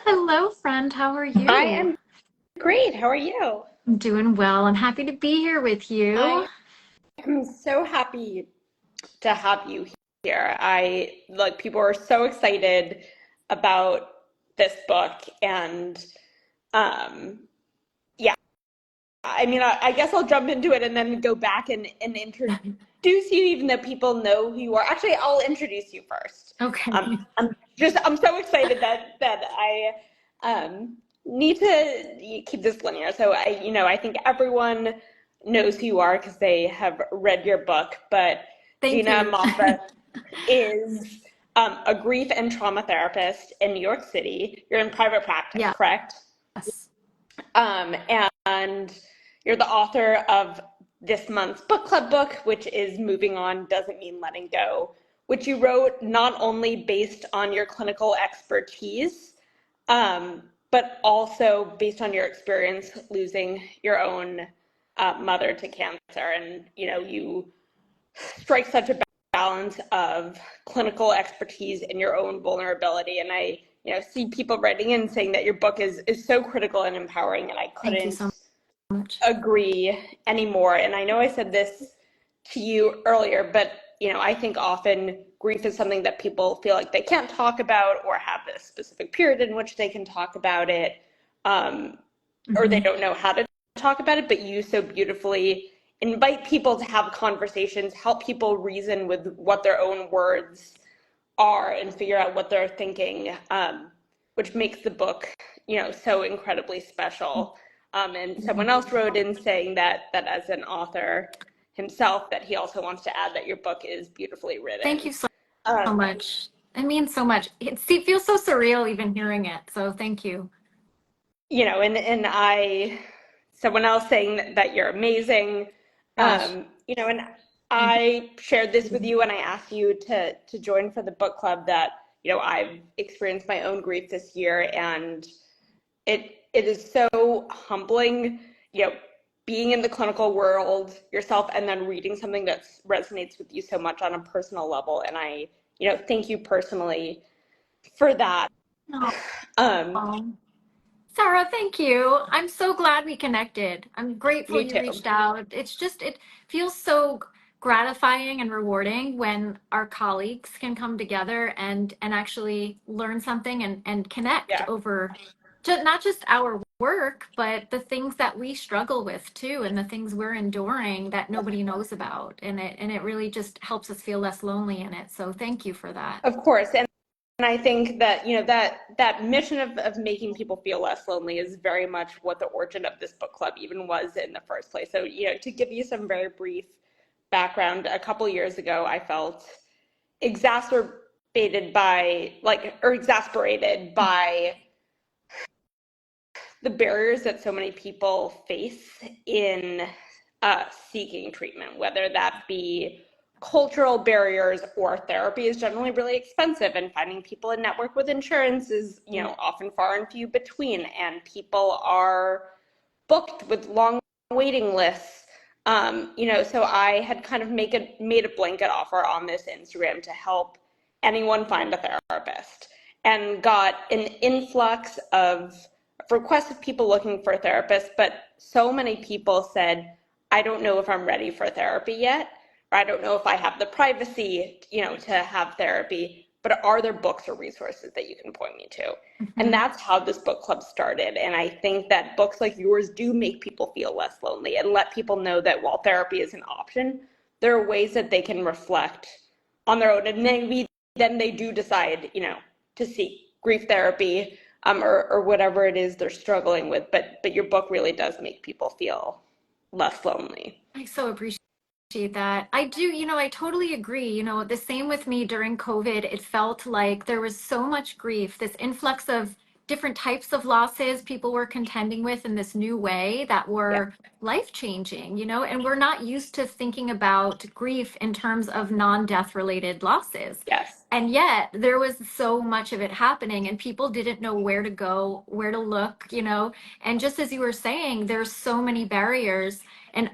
Hello, friend. How are I you? am great. How are you? I'm doing well. I'm happy to be here with you. I am so happy to have you here. I like people are so excited about this book and um yeah, I guess I'll jump into it and then go back and introduce you even though people know who you are. Actually, I'll introduce you first. Okay. I'm so excited that I need to keep this linear. So I think everyone knows who you are because they have read your book. But Thank Gina you. Moffa is a grief and trauma therapist in New York City. You're in private practice, Yes. correct? Um, and you're the author of this month's book club book, which is Moving On Doesn't Mean Letting Go, which you wrote not only based on your clinical expertise, but also based on your experience losing your own mother to cancer. And, you strike such a balance of clinical expertise and your own vulnerability. And I, see people writing in saying that your book is so critical and empowering, and I Thank you couldn't so much. agree anymore. And I know I said this to you earlier, but I think often grief is something that people feel like they can't talk about or have a specific period in which they can talk about it, um, or they Mhm. don't know how to talk about it. But you so beautifully invite people to have conversations, help people reason with what their own words are and figure out what they're thinking, which makes the book, so incredibly special. And someone else wrote in saying that as an author himself, that he also wants to add that your book is beautifully Thank written. you so Um, much. It means so much. It feels so surreal even hearing it. So thank you. and someone else saying that you're amazing. Gosh. And Thank I shared this with you. you when I asked you to join for the book club that, I've experienced my own grief this year, and it is so humbling, being in the clinical world yourself and then reading something that resonates with you so much on a personal level. And I, thank you personally for that. Um, Oh. Sarah, thank you. I'm so glad we connected. I'm grateful Me you too. reached out. It feels so gratifying and rewarding when our colleagues can come together and actually learn something and connect Yeah. over not just our work, but the things that we struggle with too, and the things we're enduring that nobody knows about. And it really just helps us feel less lonely in it. So thank you for that. Of course. And I think that, that mission of making people feel less lonely is very much what the origin of this book club even was in the first place. So, to give you some very brief background, a couple years ago, I felt exasperated by the barriers that so many people face in seeking treatment, whether that be cultural barriers or therapy is generally really expensive, and finding people in network with insurance is, often far and few between, and people are booked with long waiting lists. So I had kind of made a blanket offer on this Instagram to help anyone find a therapist, and got an influx of requests of people looking for a therapist. But so many people said, I don't know if I'm ready for therapy yet, or I don't know if I have the privacy, to have therapy, but are there books or resources that you can point me to? And Mhm. that's how this book club started. And I think that books like yours do make people feel less lonely and let people know that while therapy is an option, there are ways that they can reflect on their own. And maybe then they do decide, to seek grief therapy, or whatever it is they're struggling with. But your book really does make people feel less lonely. I so appreciate that. I do, I totally agree. The same with me during COVID. It felt like there was so much grief, this influx of different types of losses people were contending with in this new way that Yeah. were life-changing, and we're not used to thinking about grief in terms of non-death related losses. Yes. And yet there was so much of it happening and people didn't know where to go, where to look, and just as you were saying, there's so many barriers and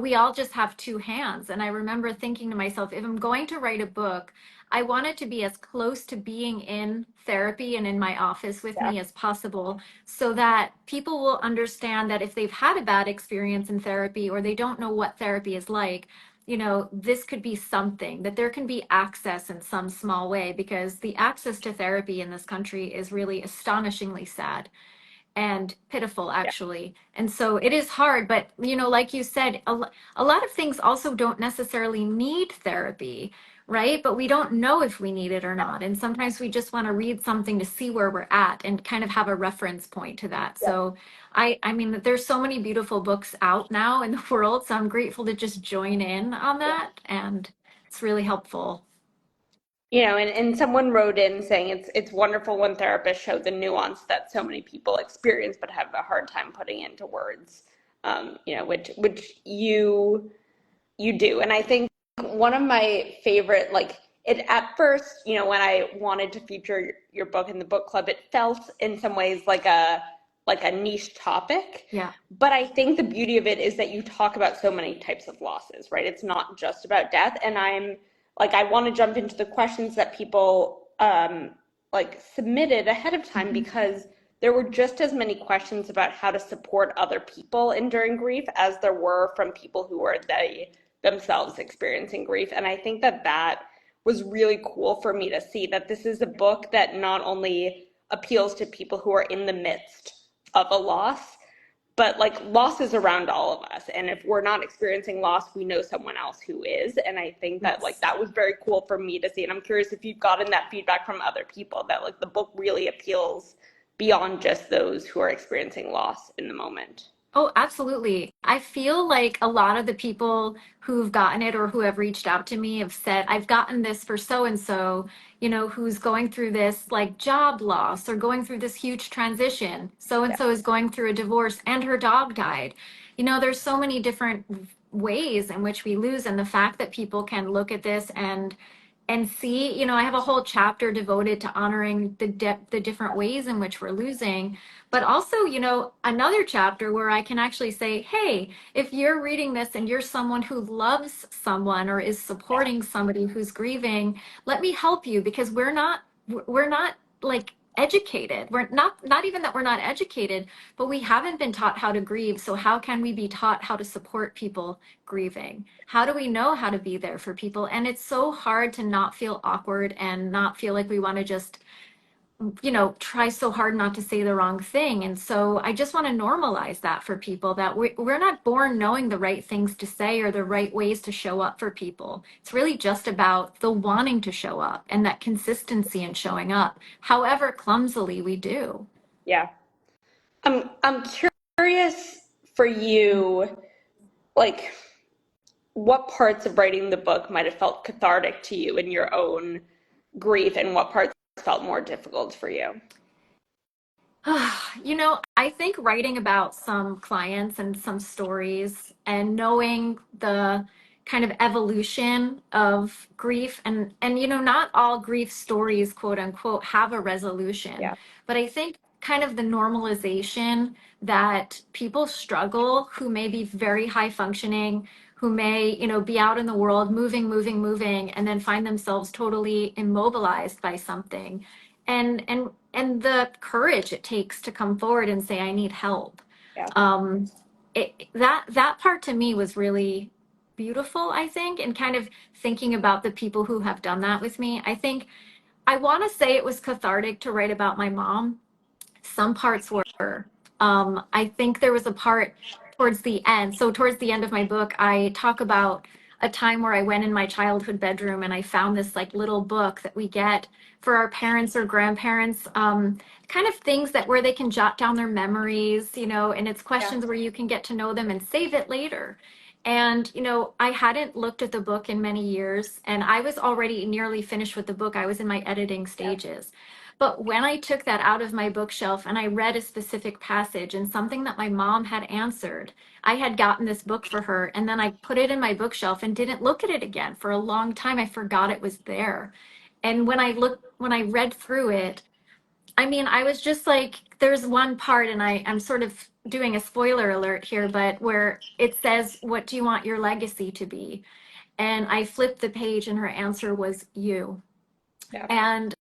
we all just have two hands. And I remember thinking to myself, if I'm going to write a book, I want it to be as close to being in therapy and in my office with Yeah. me as possible, so that people will understand that if they've had a bad experience in therapy or they don't know what therapy is like, this could be something, that there can be access in some small way, because the access to therapy in this country is really astonishingly sad and pitiful, Yeah. actually. And so it is hard, but like you said, a lot of things also don't necessarily need therapy, right? But we don't know if we need it or not. And sometimes we just want to read something to see where we're at and kind of have a reference point to that. Yeah. So I mean, there's so many beautiful books out now in the world, so I'm grateful to just join in on Yeah. that, and it's really helpful. And someone wrote in saying it's wonderful when therapists show the nuance that so many people experience but have a hard time putting into words. Which you do. And I think one of my favorite, like it at first, when I wanted to feature your book in the book club, it felt in some ways like a niche topic. Yeah. But I think the beauty of it is that you talk about so many types of losses, right? It's not just about death. And I want to jump into the questions that people like submitted ahead of time, Mhm. because there were just as many questions about how to support other people enduring grief as there were from people who were themselves experiencing grief. And I think that was really cool for me to see that this is a book that not only appeals to people who are in the midst of a loss, but like loss is around all of us. And if we're not experiencing loss, we know someone else who is. And I think that like Yes. that was very cool for me to see. And I'm curious if you've gotten that feedback from other people, that like the book really appeals beyond just those who are experiencing loss in the moment. Oh, absolutely. I feel like a lot of the people who've gotten it or who have reached out to me have said, I've gotten this for so and so, who's going through this like job loss or going through this huge transition. So and Yeah. so is going through a divorce and her dog died. There's so many different ways in which we lose. And the fact that people can look at this and see, I have a whole chapter devoted to honoring the different ways in which we're losing, but also, another chapter where I can actually say, hey, if you're reading this and you're someone who loves someone or is supporting somebody who's grieving, let me help you, because we're not like educated. We're not even that we're not educated, but we haven't been taught how to grieve. So how can we be taught how to support people grieving? How do we know how to be there for people? And it's so hard to not feel awkward and not feel like we want to just try so hard not to say the wrong thing. And so I just want to normalize that for people, that we're not born knowing the right things to say or the right ways to show up for people. It's really just about the wanting to show up and that consistency in showing up, however clumsily we do. Yeah. I'm curious for you, like what parts of writing the book might have felt cathartic to you in your own grief, and what parts felt more difficult for you. I think writing about some clients and some stories and knowing the kind of evolution of grief, and not all grief stories, quote unquote, have a resolution. Yeah. But I think kind of the normalization that people struggle who may be very high functioning, who may, be out in the world moving, moving, moving, and then find themselves totally immobilized by something. And the courage it takes to come forward and say, I need help. Yeah. um that part to me was really beautiful, I think, and kind of thinking about the people who have done that with me. I think I want to say it was cathartic to write about my mom. Some parts were. I think there was a part towards the end. So towards the end of my book, I talk about a time where I went in my childhood bedroom and I found this like little book that we get for our parents or grandparents, kind of things that where they can jot down their memories, and it's Yeah. questions where you can get to know them and save it later. And, I hadn't looked at the book in many years, and I was already nearly finished with the book. I was in my editing Yeah. stages. But when I took that out of my bookshelf and I read a specific passage and something that my mom had answered, I had gotten this book for her and then I put it in my bookshelf and didn't look at it again for a long time. I forgot it was there. And when I read through it, I mean, I was just like, there's one part, and I'm sort of doing a spoiler alert here, but where it says, what do you want your legacy to be? And I flipped the page and her answer was you. Yeah. And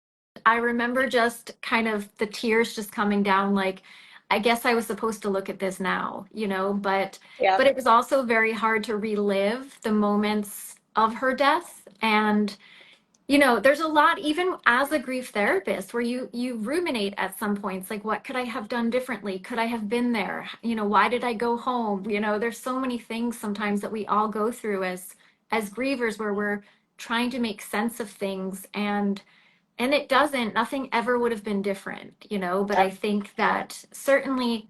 I remember just kind of the tears just coming down, like, I guess I was supposed to look at this now, Yeah. but it was also very hard to relive the moments of her death. And there's a lot, even as a grief therapist, where you ruminate at some points, like, what could I have done differently? Could I have been there? Why did I go home? There's so many things sometimes that we all go through as grievers, where we're trying to make sense of things, and it doesn't, nothing ever would have been different, but I Yeah. think that certainly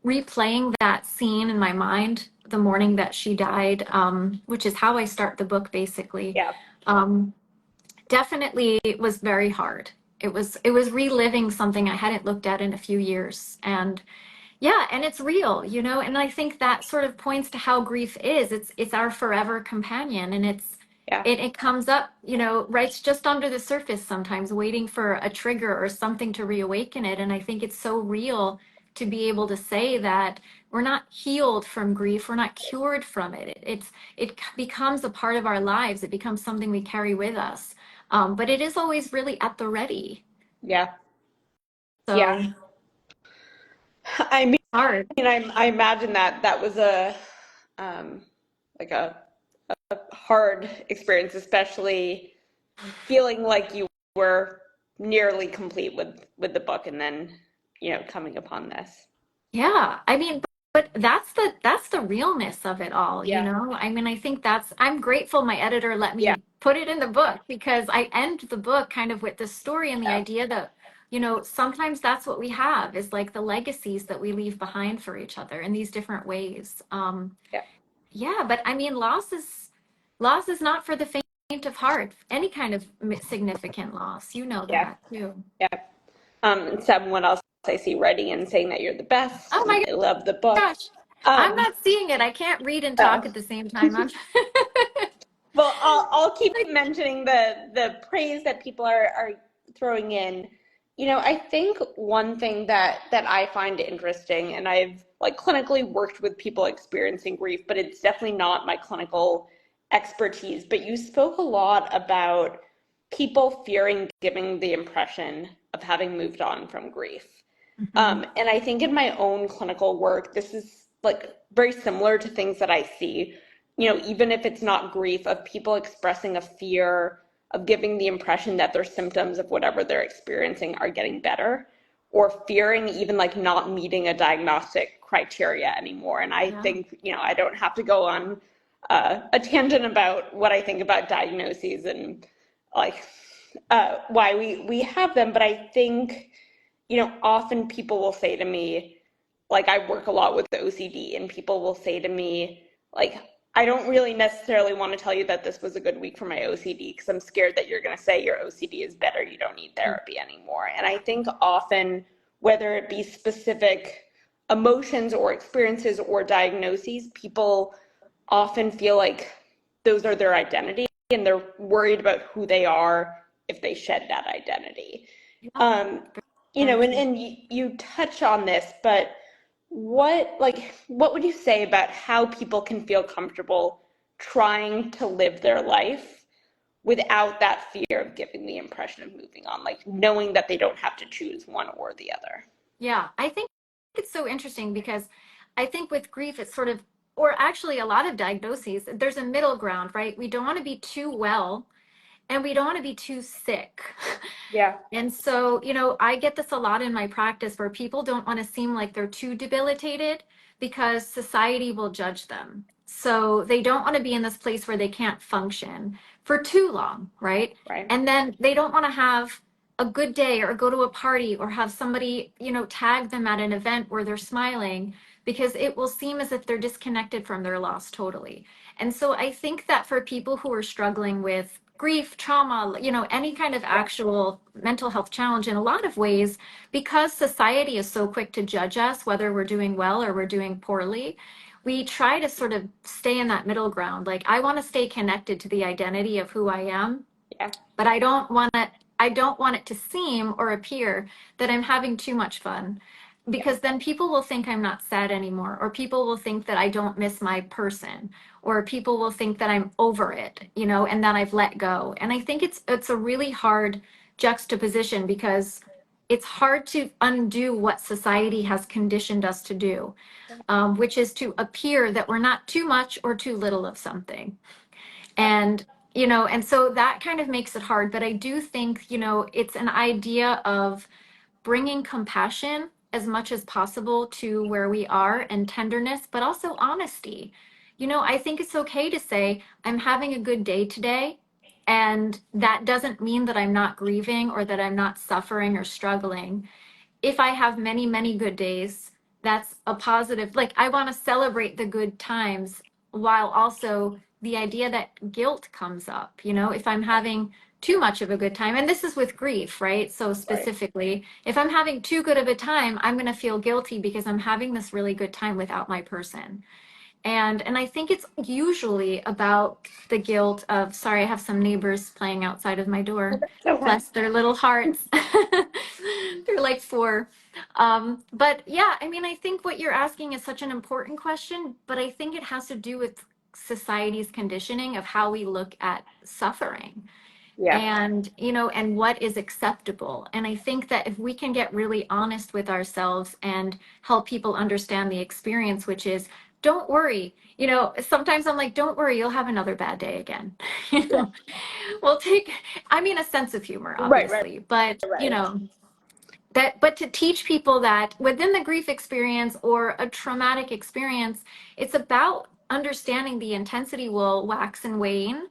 replaying that scene in my mind the morning that she died, which is how I start the book basically, Yeah. um, definitely was very hard. It was reliving something I hadn't looked at in a few years. And yeah, and it's real, and I think that sort of points to how grief is. It's our forever companion, and Yeah. it comes up, right just under the surface sometimes, waiting for a trigger or something to reawaken it. And I think it's so real to be able to say that we're not healed from grief, we're not cured from it. It becomes a part of our lives. It becomes something we carry with us. But it is always really at the ready. Yeah. Yeah. So I mean, hard. I imagine that that was um, like a hard experience, especially feeling like you were nearly complete with the book, and then coming upon this. Yeah, I mean, but that's the realness of it all, Yeah. I mean, I think I'm grateful my editor let Yeah. me put it in the book, because I end the book kind of with the story and the Yeah. idea that, sometimes that's what we have, is like the legacies that we leave behind for each other in these different ways. Yeah. Yeah, but I mean, loss is not for the faint of heart. Any kind of significant loss, Yeah. that too. Yeah. And someone else I see writing and saying that you're the best Oh and my they love the book. gosh, I'm Um, not seeing it. I can't read and talk oh. at the same time. I'm Well, I'll keep like, mentioning the praise that people are throwing in. I think one thing that I find interesting, and I've like clinically worked with people experiencing grief, but it's definitely not my clinical expertise. But you spoke a lot about people fearing giving the impression of having moved on from grief. mhm, And I think in my own clinical work, this is like very similar to things that I see, even if it's not grief, of people expressing a fear of giving the impression that their symptoms of whatever they're experiencing are getting better, or fearing even like not meeting a diagnostic criteria anymore. And I yeah, think, I don't have to go on a tangent about what I think about diagnoses and like why we have them, but I think often people will say to me, like, I work a lot with the OCD, and people will say to me, like, I don't really necessarily want to tell you that this was a good week for my OCD because I'm scared that you're going to say your OCD is better, you don't need therapy anymore. And I think often, whether it be specific emotions or experiences or diagnoses, people often feel like those are their identity and they're worried about who they are if they shed that identity. yeah, Um, very true. and you touch on this, but what would you say about how people can feel comfortable trying to live their life without that fear of giving the impression of moving on, like knowing that they don't have to choose one or the other? Yeah, I think it's so interesting, because I think with grief, it's sort of, or actually a lot of diagnoses, there's a middle ground, right? We don't want to be too well, and we don't want to be too sick. Yeah. And so, I get this a lot in my practice, where people don't want to seem like they're too debilitated, because society will judge them. So they don't want to be in this place where they can't function for too long, right? Right. And then they don't want to have a good day or go to a party or have somebody, tag them at an event where they're smiling, because it will seem as if they're disconnected from their loss totally. And so I think that for people who are struggling with grief, trauma, any kind of Yeah. actual mental health challenge, in a lot of ways, because society is so quick to judge us, whether we're doing well or we're doing poorly, we try to sort of stay in that middle ground. Like, I want to stay connected to the identity of who I am, Yeah. but I don't want it to seem or appear that I'm having too much fun. because then people will think I'm not sad anymore, or people will think that I don't miss my person, or people will think that I'm over it, and that I've let go. And I think it's a really hard juxtaposition, because it's hard to undo what society has conditioned us to do, which is to appear that we're not too much or too little of something. And and so that kind of makes it hard. But I do think it's an idea of bringing compassion as much as possible to where we are, and tenderness, but also honesty. I think it's okay to say, I'm having a good day today. And that doesn't mean that I'm not grieving, or that I'm not suffering or struggling. If I have many, many good days, that's a positive. Like, I want to celebrate the good times, while also the idea that guilt comes up, if I'm having too much of a good time. And this is with grief, right? So Right. specifically, if I'm having too good of a time, I'm going to feel guilty because I'm having this really good time without my person. And I think it's usually about the guilt of, sorry, I have some neighbors playing outside of my door. Okay. Bless their little hearts. They're like four. But yeah, I mean, I think what you're asking is such an important question, but I think it has to do with society's conditioning of how we look at suffering, Yeah. and what is acceptable. And I think that if we can get really honest with ourselves and help people understand the experience, which is, don't worry. Sometimes I'm like, don't worry, you'll have another bad day again. you Yeah. know we'll take, I mean, a sense of humor, Right, right, obviously, but right. but to teach people that within the grief experience or a traumatic experience, it's about understanding the intensity will wax and wane,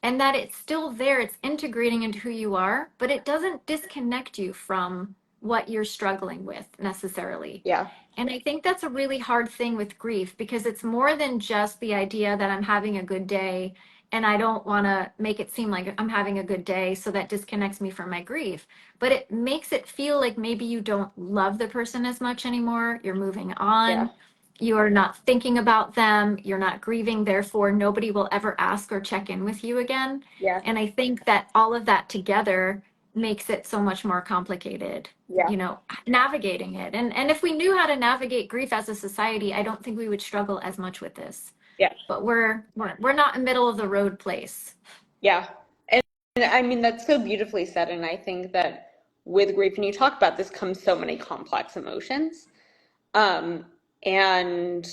and that it's still there, it's integrating into who you are, but it doesn't disconnect you from what you're struggling with necessarily. Yeah. And I think that's a really hard thing with grief, because it's more than just the idea that I'm having a good day, and I don't want to make it seem like I'm having a good day, so that disconnects me from my grief. But it makes it feel like maybe you don't love the person as much anymore. You're moving Yeah. on. You're not thinking about them. You're not grieving. Therefore, nobody will ever ask or check in with you again. Yeah. And I think that all of that together makes it so much more complicated, Yeah. navigating it. And if we knew how to navigate grief as a society, I don't think we would struggle as much with this. Yeah. But we're not a middle of the road place. Yeah. And I mean, that's so beautifully said. And I think that with grief, and you talk about this, comes so many complex emotions. Um, and,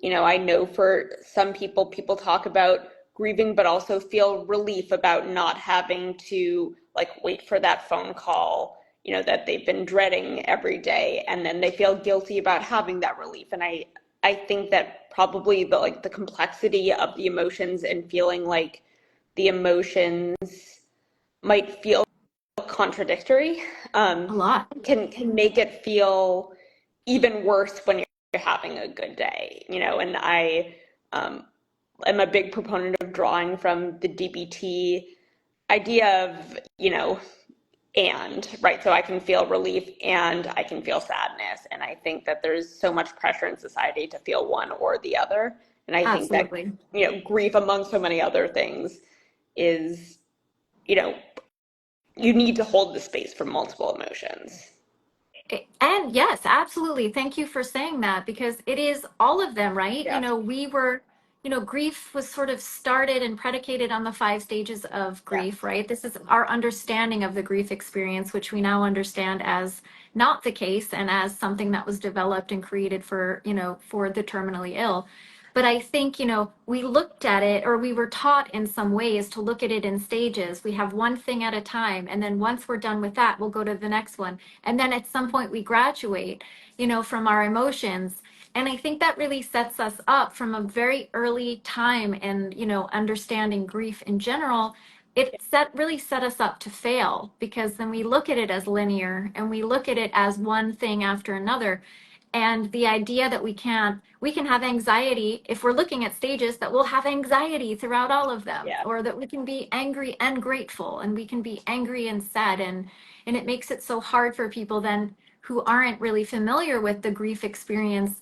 I know for some people, people talk about grieving, but also feel relief about not having to like wait for that phone call, that they've been dreading every day. And then they feel guilty about having that relief. And I think that probably the complexity of the emotions and feeling like the emotions might feel contradictory, A lot. can make it feel even worse when you're having a good day, and I um, am a big proponent of drawing from the DBT idea of, and right, so I can feel relief and I can feel sadness. And I think that there's so much pressure in society to feel one or the other. And I think that, Absolutely. grief among so many other things is, you know, you need to hold the space for multiple emotions. And yes, absolutely. Thank you for saying that, because it is all of them, right? Yeah. Grief was sort of started and predicated on the 5 stages of Yeah. grief, right? This is our understanding of the grief experience, which we now understand as not the case, and as something that was developed and created for the terminally ill. But I think, we looked at it, or we were taught in some ways to look at it in stages. We have one thing at a time. And then once we're done with that, we'll go to the next one. And then at some point we graduate, from our emotions. And I think that really sets us up from a very early time. And, understanding grief in general, really set us up to fail, because then we look at it as linear, and we look at it as one thing after another. And the idea that we can have anxiety, if we're looking at stages, that we'll have anxiety throughout all of them, Yeah. or that we can be angry and grateful, and we can be angry and sad. And it makes it so hard for people then, who aren't really familiar with the grief experience,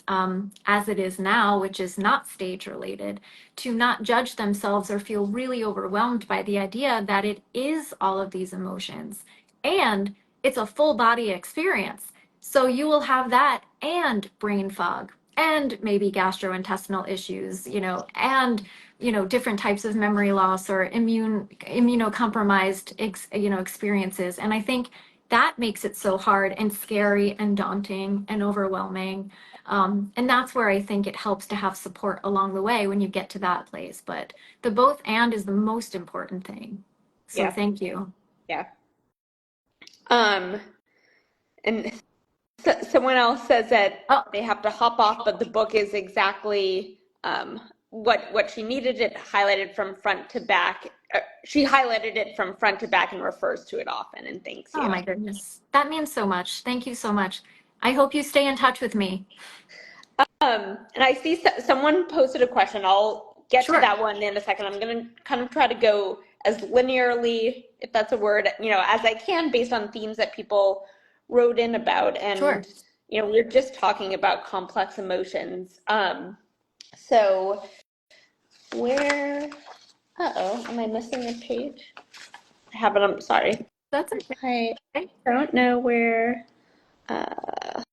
as it is now, which is not stage related, to not judge themselves or feel really overwhelmed by the idea that it is all of these emotions, and it's a full body experience. So you will have that and brain fog and maybe gastrointestinal issues, and different types of memory loss or immunocompromised experiences. And I think that makes it so hard and scary and daunting and overwhelming. And that's where I think it helps to have support along the way when you get to that place. But the both and is the most important thing. So Yeah. thank you. Yeah. Um, and someone else says that Oh, they have to hop off, but the book is exactly what she needed. It highlighted from front to back. She highlighted it from front to back and refers to it often and thanks oh you. my goodness. That means so much. Thank you so much. I hope you stay in touch with me. And I see someone posted a question. I'll get to Sure, that one in a second. I'm going to kind of try to go as linearly, if that's a word, as I can based on themes that people wrote in about. sure. And, we are just talking about complex emotions. So where, uh-oh, am I missing a page? I have it, I'm sorry. That's okay. I don't know where, let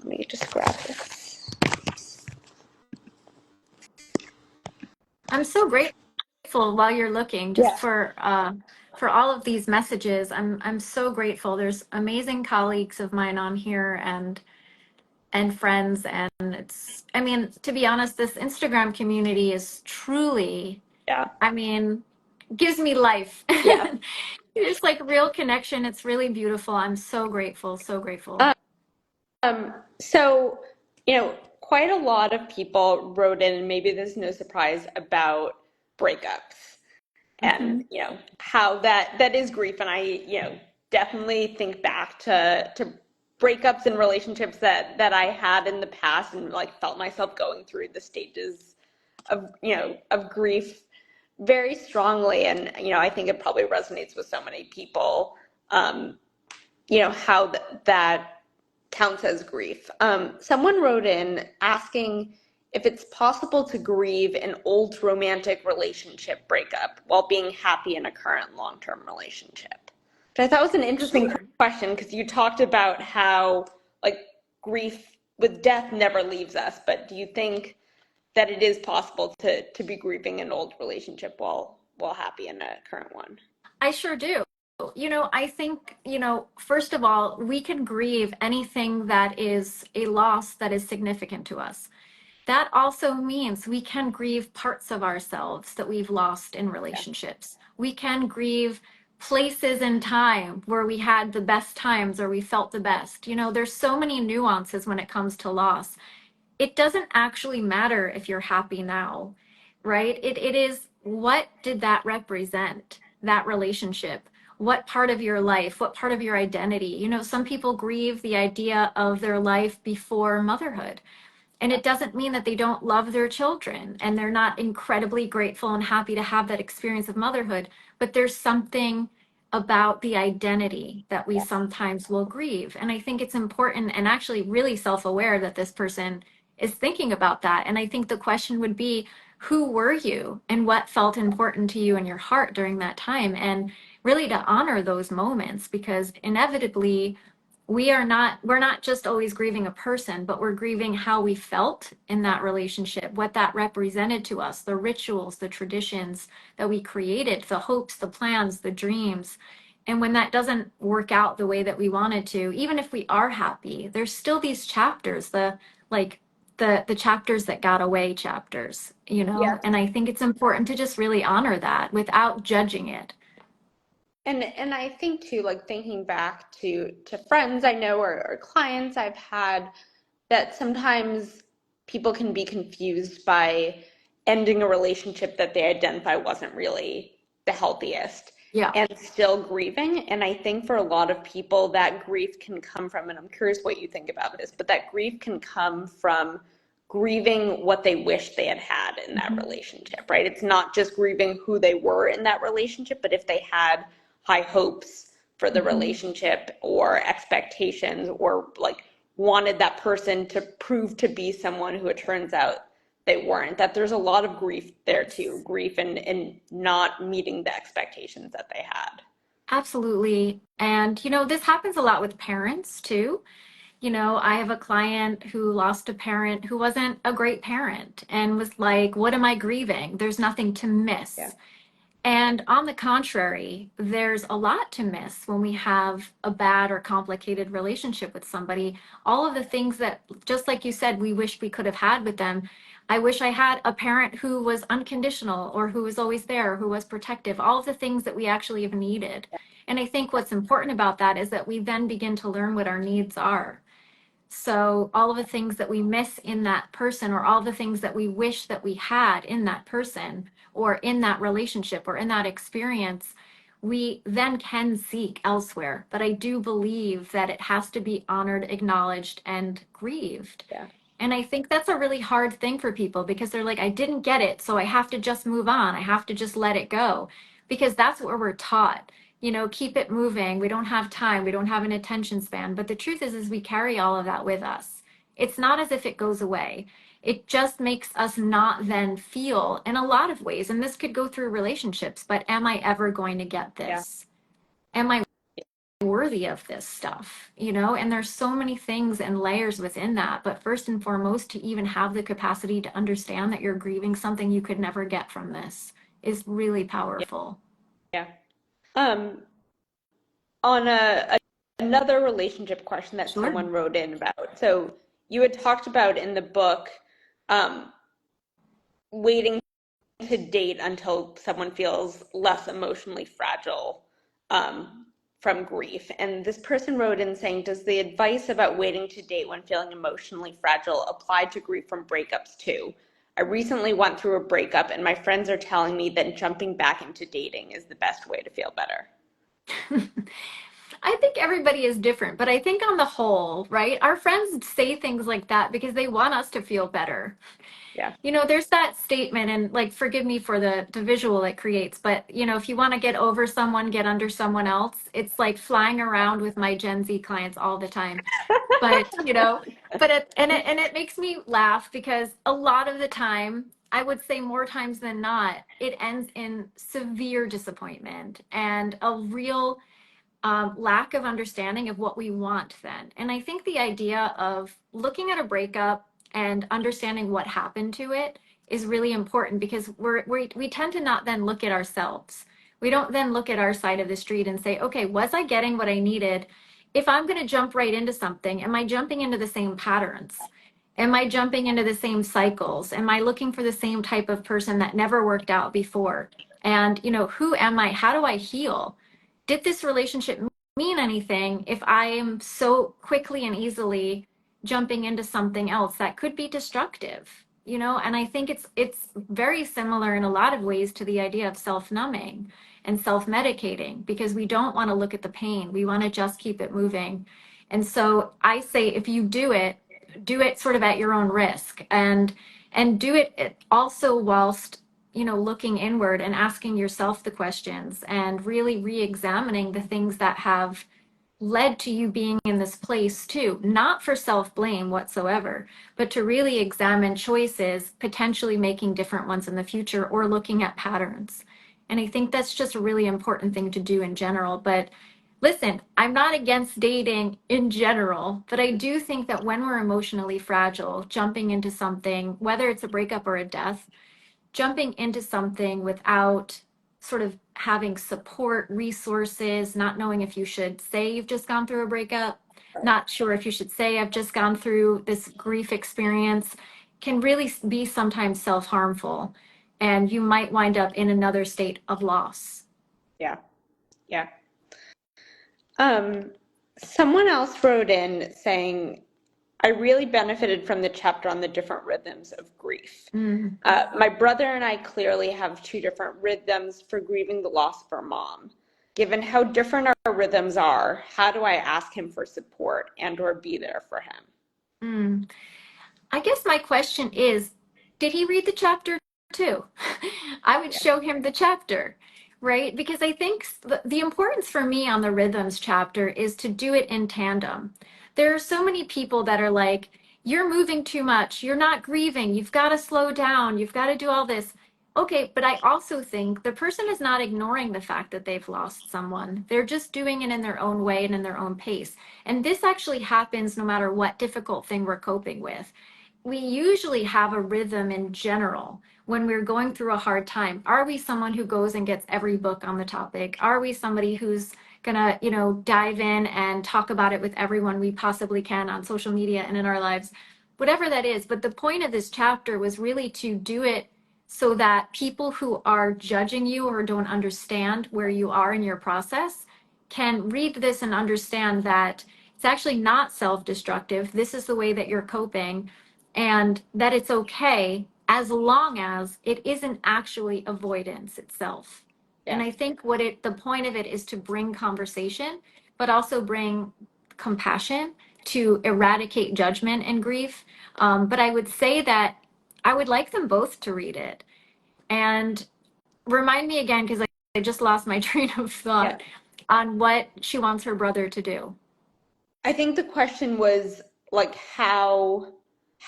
me just grab this. I'm so grateful while you're looking just Yeah. for all of these messages. I'm so grateful. There's amazing colleagues of mine on here and friends, and it's, I mean, to be honest, this Instagram community is truly, Yeah. I mean, gives me life. Yeah. It's like real connection. It's really beautiful. I'm so grateful, so grateful. So, quite a lot of people wrote in, and maybe there's no surprise about breakups and, Hmm. how that is grief. And I, definitely think back to breakups and relationships that I had in the past and like felt myself going through the stages of grief very strongly. And, I think it probably resonates with so many people, how that counts as grief. Someone wrote in asking if it's possible to grieve an old romantic relationship breakup while being happy in a current long-term relationship. Which I thought was an interesting Sure. question because you talked about how like grief with death never leaves us, but do you think that it is possible to be grieving an old relationship while happy in a current one? I sure do. I think, first of all, we can grieve anything that is a loss that is significant to us. That also means we can grieve parts of ourselves that we've lost in Yeah. relationships. We can grieve places in time where we had the best times or we felt the best. There's so many nuances when it comes to loss. It doesn't actually matter if you're happy now, right? It is, what did that represent, that relationship? What part of your life, what part of your identity? Some people grieve the idea of their life before motherhood. And it doesn't mean that they don't love their children and they're not incredibly grateful and happy to have that experience of motherhood. But there's something about the identity that we Yeah. sometimes will grieve. And I think it's important and actually really self aware that this person is thinking about that. And I think the question would be, who were you and what felt important to you in your heart during that time? And really to honor those moments, because inevitably we're not just always grieving a person, but we're grieving how we felt in that relationship, what that represented to us, the rituals, the traditions that we created, the hopes, the plans, the dreams. And when that doesn't work out the way that we wanted to, even if we are happy, there's still these chapters, like the chapters that got away chapters, Yeah. and I think it's important to just really honor that without judging it. And I think too, like thinking back to friends I know or clients I've had, that sometimes people can be confused by ending a relationship that they identify wasn't really the healthiest Yeah. and still grieving. And I think for a lot of people that grief can come from, and I'm curious what you think about this, but that grief can come from grieving what they wish they had had in that Mhm. relationship, right? It's not just grieving who they were in that relationship, but if they had high hopes for the Mhm. relationship or expectations or like wanted that person to prove to be someone who it turns out they weren't, that there's a lot of grief there too, Yes. grief and not meeting the expectations that they had. Absolutely. And, this happens a lot with parents too. I have a client who lost a parent who wasn't a great parent and was like, what am I grieving? There's nothing to Yeah. miss. And on the contrary, there's a lot to miss when we have a bad or complicated relationship with somebody. All of the things that, just like you said, we wish we could have had with them. I wish I had a parent who was unconditional or who was always there, who was protective, all of the things that we actually have needed. And I think what's important about that is that we then begin to learn what our needs are. So all of the things that we miss in that person, or all the things that we wish that we had in that person, or in that relationship, or in that experience, we then can seek elsewhere. But I do believe that it has to be honored, acknowledged, and grieved. Yeah. And I think that's a really hard thing for people because they're like, I didn't get it, so I have to just move on. I have to just let it go. Because that's what we're taught. Keep it moving. We don't have time. We don't have an attention span. But the truth is we carry all of that with us. It's not as if it goes away. It just makes us not then feel in a lot of ways. And this could go through relationships, but am I ever going to get Yeah. this? Am I worthy of this stuff, and there's so many things and layers within that. But first and foremost, to even have the capacity to understand that you're grieving something you could never get from this is really powerful. Yeah. Um, on another relationship question that Sure. someone wrote in about. So you had talked about in the book, um, waiting to date until someone feels less emotionally fragile, from grief. And this person wrote in saying, does the advice about waiting to date when feeling emotionally fragile apply to grief from breakups too? I recently went through a breakup and my friends are telling me that jumping back into dating is the best way to feel better. I think everybody is different, but I think on the whole, right, our friends say things like that because they want us to feel better. Yeah. There's that statement, and like, forgive me for the visual it creates, but if you want to get over someone, get under someone else. It's like flying around with my Gen Z clients all the time. But it makes me laugh because a lot of the time, I would say more times than not, it ends in severe disappointment and a real lack of understanding of what we want then. And I think the idea of looking at a breakup and understanding what happened to it is really important because we tend to not then look at ourselves. We don't then look at our side of the street and say, okay, was I getting what I needed? If I'm going to jump right into something, am I jumping into the same patterns? Am I jumping into the same cycles? Am I looking for the same type of person that never worked out before? And, who am I? How do I heal? Did this relationship mean anything if I am so quickly and easily jumping into something else that could be destructive? And I think it's very similar in a lot of ways to the idea of self-numbing and self-medicating because we don't want to look at the pain. We want to just keep it moving. And so I say if you do it sort of at your own risk and do it also whilst looking inward and asking yourself the questions and really re-examining the things that have led to you being in this place too, not for self-blame whatsoever, but to really examine choices, potentially making different ones in the future or looking at patterns. And I think that's just a really important thing to do in general. But listen, I'm not against dating in general, but I do think that when we're emotionally fragile, jumping into something, whether it's a breakup or a death, jumping into something without sort of having support resources, not knowing if you should say you've just gone through a breakup, not sure if you should say I've just gone through this grief experience, can really be sometimes self-harmful. And you might wind up in another state of loss. Yeah. Yeah. Um, Someone else wrote in saying, I really benefited from the chapter on the different rhythms of grief. Mm. My brother and I clearly have two different rhythms for grieving the loss of our mom. Given how different our rhythms are, how do I ask him for support and or be there for him? Mm. I guess my question is, did he read the chapter too? I would Yeah. show him the chapter, right? Because I think the importance for me on the rhythms chapter is to do it in tandem. There are so many people that are like, you're moving too much, you're not grieving, you've got to slow down, you've got to do all this. Okay, but I also think the person is not ignoring the fact that they've lost someone. They're just doing it in their own way and in their own pace. And this actually happens no matter what difficult thing we're coping with. We usually have a rhythm in general when we're going through a hard time. Are we someone who goes and gets every book on the topic? Are we somebody who's gonna, dive in and talk about it with everyone we possibly can on social media and in our lives? Whatever that is. But the point of this chapter was really to do it so that people who are judging you or don't understand where you are in your process can read this and understand that it's actually not self-destructive. This is the way that you're coping, and that it's okay as long as it isn't actually avoidance itself. And Yeah. I think the point of it is to bring conversation, but also bring compassion to eradicate judgment and grief. But I would say that I would like them both to read it. And remind me again, because I just lost my train of Yeah. thought on what she wants her brother to do. I think the question was like how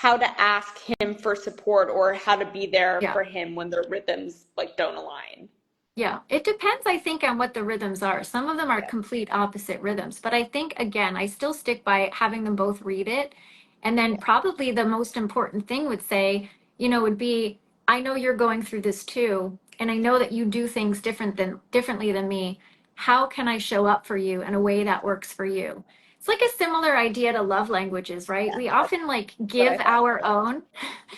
to ask him for support or how to be there Yeah. for him when their rhythms like don't align. Yeah, it depends, I think, on what the rhythms are. Some of them are Yeah. complete opposite rhythms, but I think, again, I still stick by having them both read it. And then Yeah. probably the most important thing would be, I know you're going through this too, and I know that you do things differently than me. How can I show up for you in a way that works for you? It's like a similar idea to love languages, right? Yeah. We That's often like what give I thought. our own.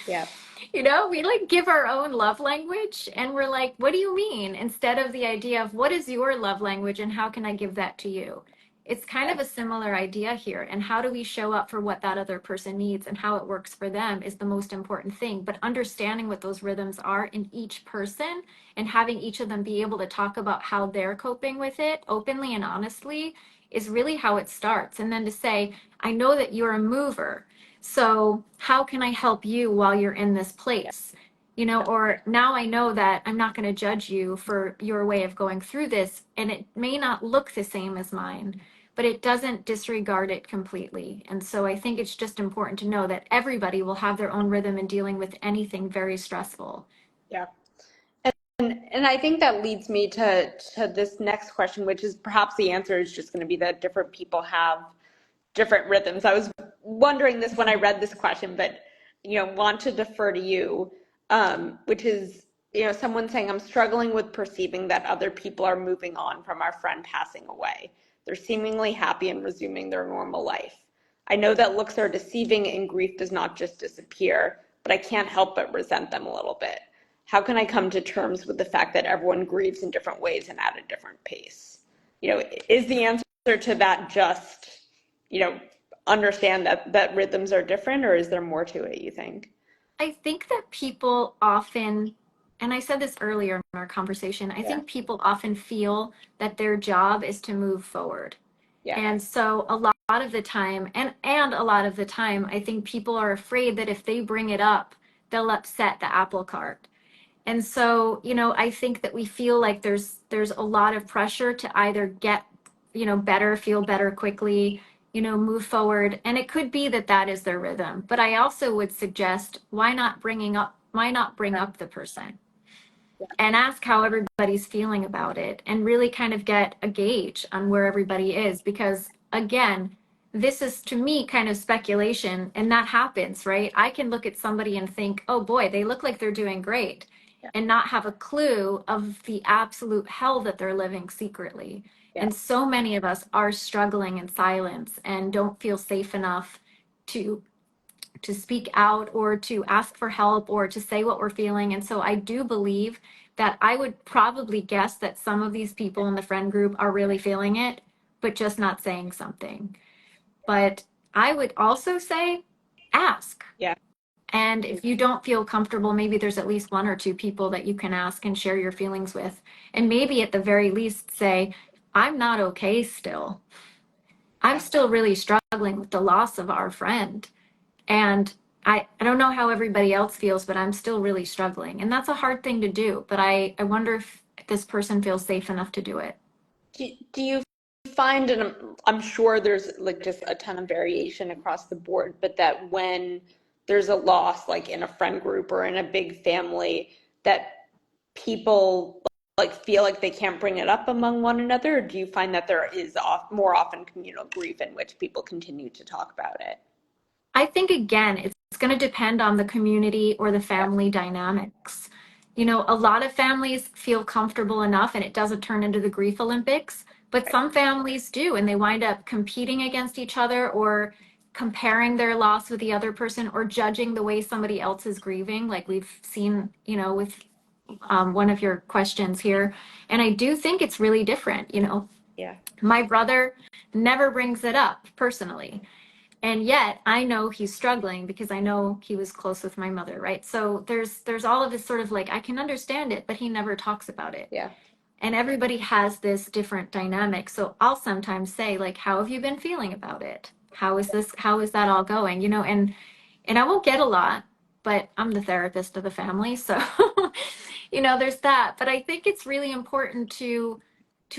Yeah. We like give our own love language and we're like, what do you mean? Instead of the idea of what is your love language and how can I give that to you? It's kind Yeah. of a similar idea here. And how do we show up for what that other person needs and how it works for them is the most important thing. But understanding what those rhythms are in each person and having each of them be able to talk about how they're coping with it openly and honestly is really how it starts. And then to say, I know that you're a mover. So how can I help you while you're in this place? Or now I know that I'm not going to judge you for your way of going through this, and it may not look the same as mine, but it doesn't disregard it completely. And so I think it's just important to know that everybody will have their own rhythm in dealing with anything very stressful. Yeah. And I think that leads me to this next question, which is perhaps the answer is just going to be that different people have different rhythms. I was wondering this when I read this question, but want to defer to you, which is someone saying, I'm struggling with perceiving that other people are moving on from our friend passing away. They're seemingly happy and resuming their normal life. I know that looks are deceiving and grief does not just disappear, but I can't help but resent them a little bit. How can I come to terms with the fact that everyone grieves in different ways and at a different pace? Is the answer to that just understand that rhythms are different, or is there more to it, you think? I think that people often, and I said this earlier in our conversation, I Yeah. think people often feel that their job is to move forward. Yeah. And so a lot of the time, and a lot of the time, I think people are afraid that if they bring it up, they'll upset the apple cart. And so, I think that we feel like there's a lot of pressure to either get, better, feel better quickly, move forward. And it could be that that is their rhythm. But I also would suggest why not bring up the person and ask how everybody's feeling about it and really kind of get a gauge on where everybody is. Because again, this is to me kind of speculation, and that happens, right? I can look at somebody and think, oh boy, they look like they're doing great, Yeah. and not have a clue of the absolute hell that they're living secretly. Yeah. And so many of us are struggling in silence and don't feel safe enough to speak out or to ask for help or to say what we're feeling. And so I do believe that I would probably guess that some of these people in the friend group are really feeling it, but just not saying something. But I would also say ask. Yeah. And if you don't feel comfortable, maybe there's at least one or two people that you can ask and share your feelings with. And maybe at the very least say, I'm not okay still. I'm still really struggling with the loss of our friend. And I don't know how everybody else feels, but I'm still really struggling. And that's a hard thing to do. But I wonder if this person feels safe enough to do it. Do you find, and I'm sure there's like just a ton of variation across the board, but that when there's a loss, like in a friend group or in a big family, that people like feel like they can't bring it up among one another, or do you find that there is more often communal grief in which people continue to talk about it? I think again, it's going to depend on the community or the Yeah, family dynamics. You know, a lot of families feel comfortable enough and it doesn't turn into the grief Olympics, but right. some families do, and they wind up competing against each other or comparing their loss with the other person or judging the way somebody else is grieving, like we've seen, you know, with one of your questions here. And I do think it's really different. You know, Yeah, my brother never brings it up personally. And yet I know he's struggling because I know he was close with my mother, right? So there's all of this sort of like I can understand it, but he never talks about it. yeah, And everybody has this different dynamic. So I'll sometimes say like, how have you been feeling about it? How is that all going? You know, and I won't get a lot, but I'm the therapist of the family, so you know, there's that. But I think it's really important to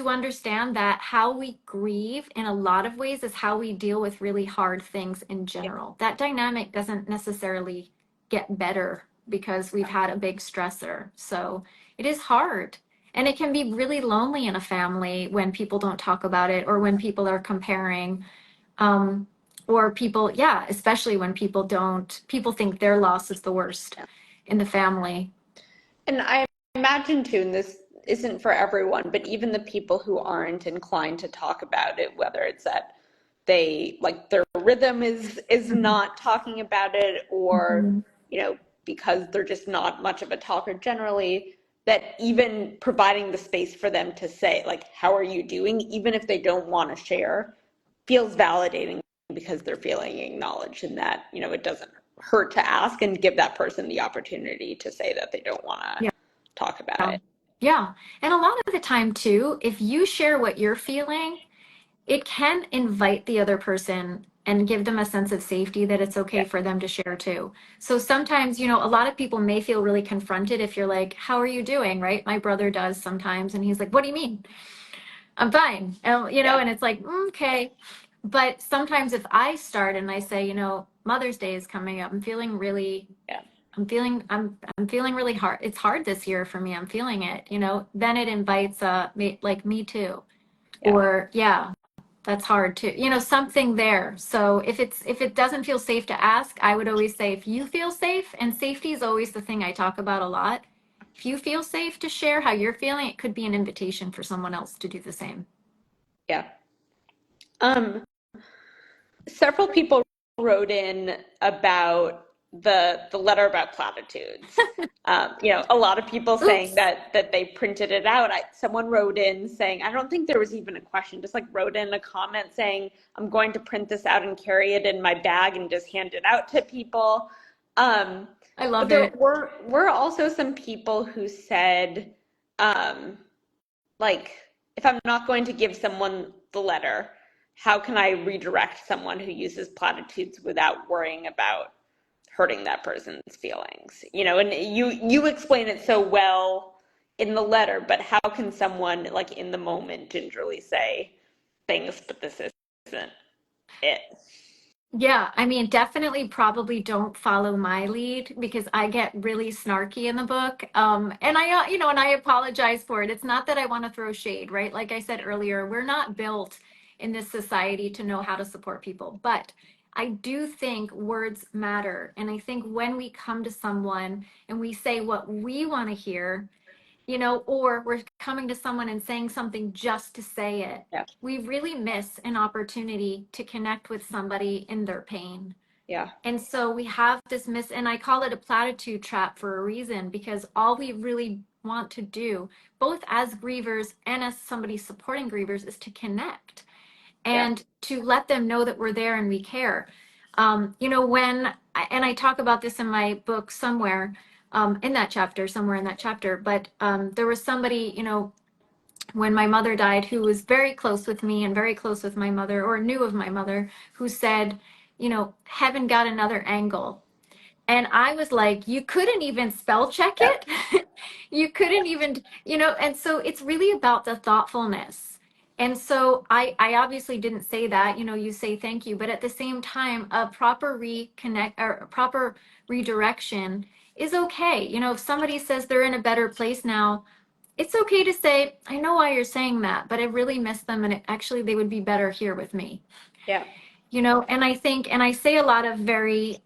understand that how we grieve in a lot of ways is how we deal with really hard things in yeah, general. That dynamic doesn't necessarily get better because we've had a big stressor. So it is hard. And it can be really lonely in a family when people don't talk about it or when people are comparing. Um, or people, yeah, especially when people think their loss is the worst yeah. in the family. And I imagine too, and this isn't for everyone, but even the people who aren't inclined to talk about it, whether it's that they like their rhythm is Mhm. not talking about it, or Mhm. you know, because they're just not much of a talker generally, that even providing the space for them to say, like, how are you doing, even if they don't want to share, feels validating because they're feeling acknowledged, and that, you know, it doesn't hurt to ask and give that person the opportunity to say that they don't want to Yeah. talk about it. Yeah. And a lot of the time too, if you share what you're feeling, it can invite the other person and give them a sense of safety that it's okay Yeah, for them to share too. So sometimes, you know, a lot of people may feel really confronted if you're like, how are you doing? Right? My brother does sometimes. And he's like, what do you mean? I'm fine. And, you know, yeah, and it's like, okay. But sometimes if I start and I say, you know, Mother's Day is coming up, yeah, I'm feeling really hard. It's hard this year for me. I'm feeling it, you know, then it invites me, like me too. yeah, Or yeah, that's hard too. You know, something there. So if it doesn't feel safe to ask, I would always say if you feel safe, and safety is always the thing I talk about a lot. If you feel safe to share how you're feeling, it could be an invitation for someone else to do the same. yeah. Several people wrote in about the letter about platitudes. You know, a lot of people saying Oops. that they printed it out. Someone wrote in saying, I don't think there was even a question, just like wrote in a comment saying, I'm going to print this out and carry it in my bag and just hand it out to people. Um, I but love there it. were also some people who said, um, like, if I'm not going to give someone the letter, how can I redirect someone who uses platitudes without worrying about hurting that person's feelings? You know, and you explain it so well in the letter, but how can someone like in the moment gingerly say things, but this isn't it? Yeah, I mean, definitely probably don't follow my lead because I get really snarky in the book. And you know, and I apologize for it. It's not that I want to throw shade, right? Like I said earlier, we're not built in this society to know how to support people. But I do think words matter. And I think when we come to someone and we say what we want to hear, you know, or we're coming to someone and saying something just to say it, Yeah, we really miss an opportunity to connect with somebody in their pain. yeah, And so we have this and I call it a platitude trap for a reason, because all we really want to do, both as grievers and as somebody supporting grievers, is to connect yeah, and to let them know that we're there and we care. You know, and I talk about this in my book somewhere, in that chapter, somewhere in that chapter, but there was somebody, you know, when my mother died, who was very close with me and very close with my mother, or knew of my mother, who said, you know, heaven got another angle. And I was like, you couldn't even spell check yeah, it. You couldn't even, you know, and so it's really about the thoughtfulness. And so I obviously didn't say that, you know, you say thank you, but at the same time, a proper reconnect or a proper redirection is okay. You know, if somebody says they're in a better place now, it's okay to say, I know why you're saying that, but I really miss them, and actually they would be better here with me. Yeah. You know, and I think, and I say a lot of very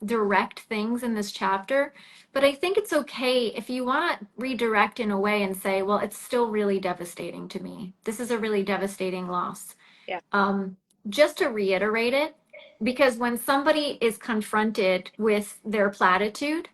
direct things in this chapter, but I think it's okay if you want to redirect in a way and say, well, it's still really devastating to me. This is a really devastating loss. Yeah. Um, just to reiterate it, because when somebody is confronted with their platitude,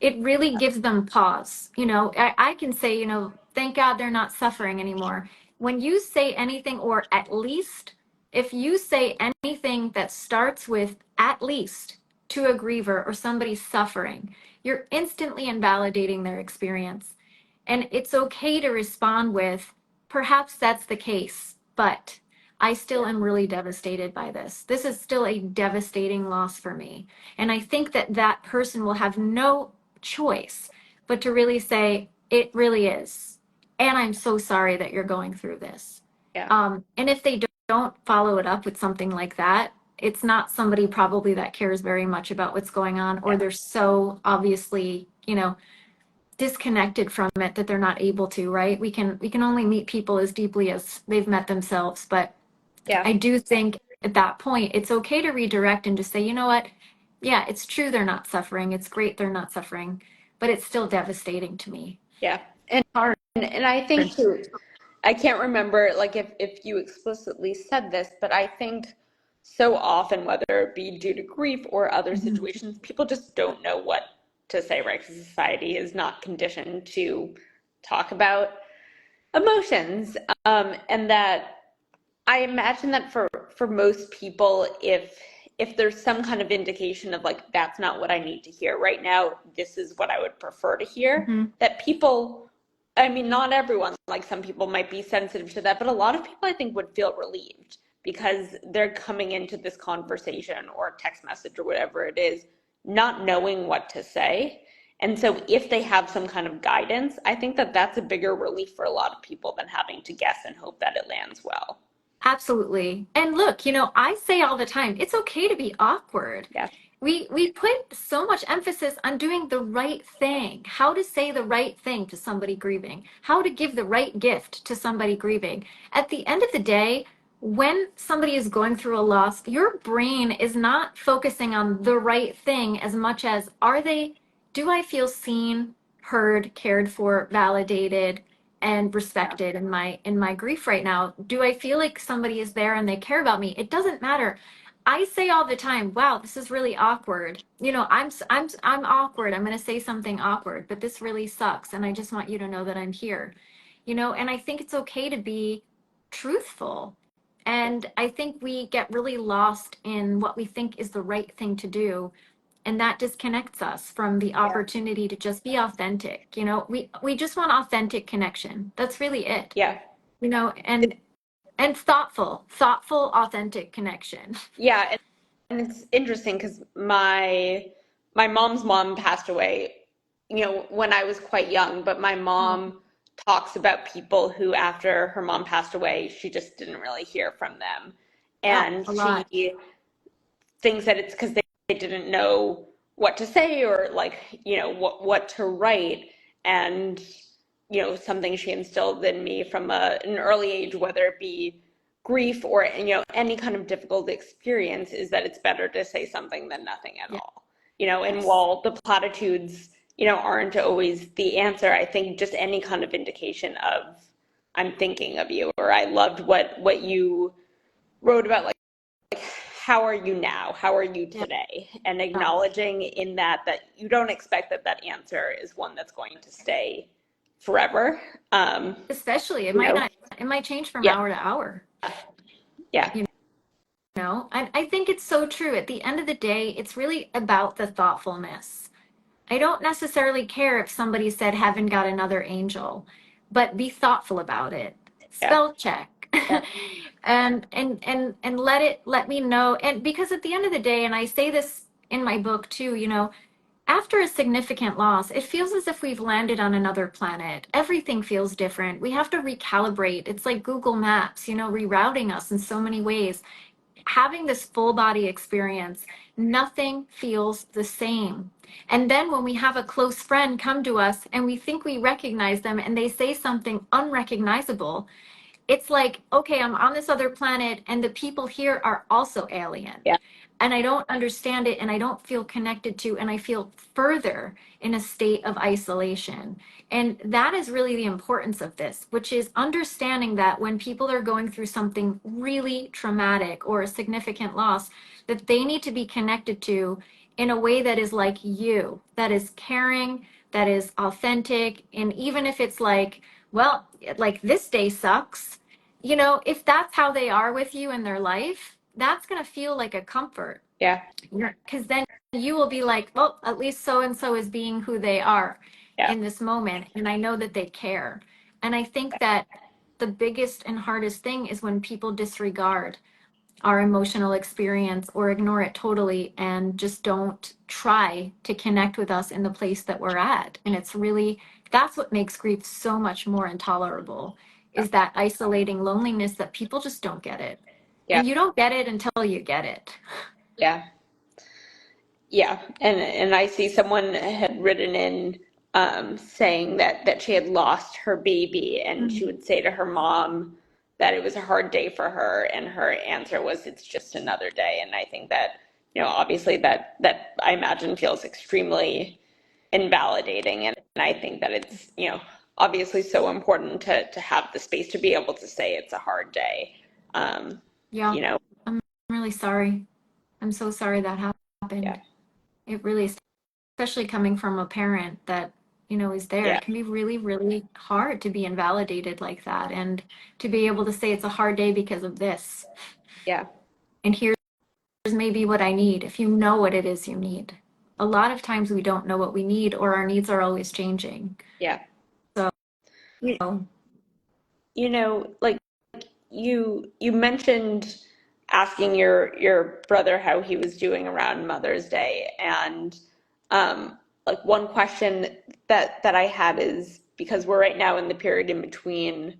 it really gives them pause. You know, I can say, you know, thank God they're not suffering anymore. When you say anything, or at least, if you say anything that starts with at least to a griever or somebody suffering, you're instantly invalidating their experience. And it's okay to respond with, perhaps that's the case, but I still am really devastated by this. This is still a devastating loss for me. And I think that that person will have no choice but to really say, it really is. And I'm so sorry that you're going through this. Yeah. And if they don't follow it up with something like that, it's not somebody probably that cares very much about what's going on, or Yeah. they're so obviously, you know, disconnected from it that they're not able to, right? We can only meet people as deeply as they've met themselves. But Yeah. I do think at that point, it's okay to redirect and just say, you know what? Yeah, it's true they're not suffering. It's great they're not suffering, but it's still devastating to me. Yeah. And Hard. I think too, I can't remember like if you explicitly said this, but I think so often, whether it be due to grief or other Mhm. situations, people just don't know what to say, right? Because society is not conditioned to talk about emotions. And that I imagine that for most people, if there's some kind of indication of like that's not what I need to hear right now, this is what I would prefer to hear, Mhm. that people, I mean, not everyone, like some people might be sensitive to that, but a lot of people I think would feel relieved because they're coming into this conversation or text message or whatever it is, not knowing what to say. And so if they have some kind of guidance, I think that that's a bigger relief for a lot of people than having to guess and hope that it lands well. Absolutely. And look, you know, I say all the time, it's okay to be awkward. Yeah. We put so much emphasis on doing the right thing, how to say the right thing to somebody grieving, how to give the right gift to somebody grieving. At the end of the day, when somebody is going through a loss, your brain is not focusing on the right thing as much as, do I feel seen, heard, cared for, validated, and Yeah. respected in my grief right now? Do I feel like somebody is there and they care about me? It doesn't matter. I say all the time, wow, this is really awkward. You know, I'm awkward. I'm going to say something awkward, but this really sucks, and I just want you to know that I'm here. You know, and I think it's okay to be truthful. And I think we get really lost in what we think is the right thing to do, and that disconnects us from the Yeah. opportunity to just be authentic. You know, we just want authentic connection. That's really it. Yeah. You know, and thoughtful, authentic connection. Yeah. And it's interesting because my mom's mom passed away, you know, when I was quite young, but my Oh, mom talks about people who after her mom passed away, she just didn't really hear from them. yeah, And a she lot. thinks that it's because they didn't know what to say or like, you know, what to write. And, you know, something she instilled in me from an early age, whether it be grief or, you know, any kind of difficult experience, is that it's better to say something than nothing at Yeah. all. You know, and Yes. while the platitudes, you know, aren't always the answer, I think just any kind of indication of I'm thinking of you, or I loved what you wrote about, like how are you now? How are you Yeah. today? And acknowledging in that that you don't expect that that answer is one that's going to stay forever. Especially, You know, it might change from yeah, hour to hour, yeah, you know? And I think it's so true. At the end of the day, it's really about the thoughtfulness. I don't necessarily care if somebody said heaven got another angel, but be thoughtful about it. yeah, Spell check. yeah, And let me know. And because at the end of the day, and I say this in my book too, you know, after a significant loss, it feels as if we've landed on another planet. Everything feels different. We have to recalibrate. It's like Google Maps, you know, rerouting us in so many ways. Having this full body experience nothing feels the same. And then when we have a close friend come to us and we think we recognize them and they say something unrecognizable, it's like, okay, I'm on this other planet and the people here are also alien. Yeah. And I don't understand it and I don't feel connected to, and I feel further in a state of isolation. And that is really the importance of this, which is understanding that when people are going through something really traumatic or a significant loss, that they need to be connected to in a way that is like you, that is caring, that is authentic. And even if it's like, well, like this day sucks, if that's how they are with you in their life, that's going to feel like a comfort. Yeah. Because then you will be like, well, at least so and so is being who they are Yeah. in this moment. And I know that they care. And I think that the biggest and hardest thing is when people disregard our emotional experience or ignore it totally and just don't try to connect with us in the place that we're at. And it's really, that's what makes grief so much more intolerable, is that isolating loneliness that people just don't get it. Yeah. And you don't get it until you get it. Yeah. Yeah. And I see someone had written in saying that she had lost her baby, and she would say to her mom that it was a hard day for her, and her answer was, it's just another day. And I think that, obviously that I imagine feels extremely invalidating. And I think that it's, obviously so important to have the space to be able to say it's a hard day. Yeah, You know, I'm really sorry. I'm so sorry that yeah, happened. It really, especially coming from a parent that, is there, yeah, it can be really, really hard to be invalidated like that and to be able to say it's a hard day because of this. yeah, And here's maybe what I need, if you know what it is you need. A lot of times we don't know what we need, or our needs are always changing. yeah. So, you know, Like you mentioned asking your brother how he was doing around Mother's Day, and like one question that I had is, because we're right now in the period in between